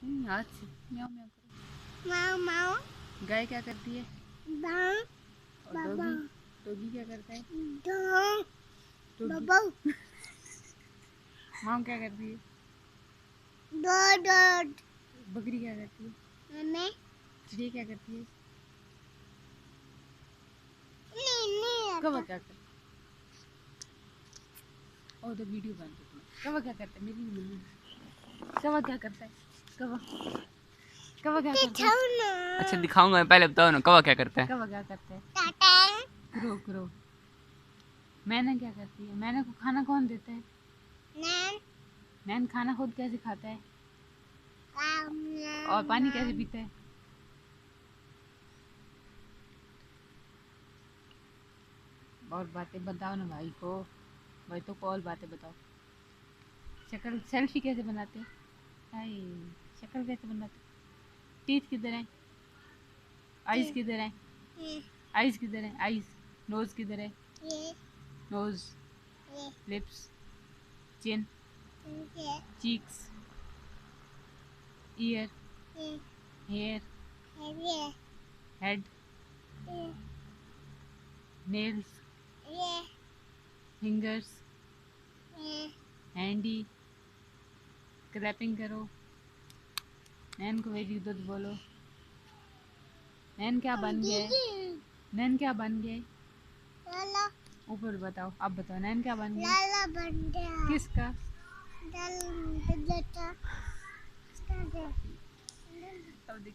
हाथ से म्याऊं म्याऊं करो। माँ माँ गाय क्या करती है? और डॉगी? डॉगी क्या करता है? डॉगी माँ क्या करती है? बकरी क्या करती है? चिड़िया क्या करती है? कौवा क्या करता है? और तो वीडियो बंद हो गई। कौवा क्या करता है? मेरी मम्मी कौवा क्या करता है? कौवा कौवा क्या करता है? अच्छा दिखाऊंगा, पहले बताओ ना कौवा क्या करता है। कौवा क्या करता है? Crow crow. मैना क्या करती है? मैना को खाना कौन देता है? नैन खाना खुद कैसे खाता है? और पानी कैसे पीता है? और बातें बताओ ना भाई को। भाई तो कॉल बातें बताओ। शक्ल सेल्फी कैसे बनाते हैं? हाय, शक्ल कैसे बनाते? टीथ किधर है? आइज किधर है? आइज किधर है? आइज। नोज किधर है? Nose, lips, chin, cheeks, ear, hair, head, nails, fingers, हैंडी। क्लैपिंग करो। नैन को वेरी गुड बोलो। नैन क्या बन गया? नैन क्या बन गया? ऊपर बताओ, अब बताओ नैन क्या बन गया? किसका? अब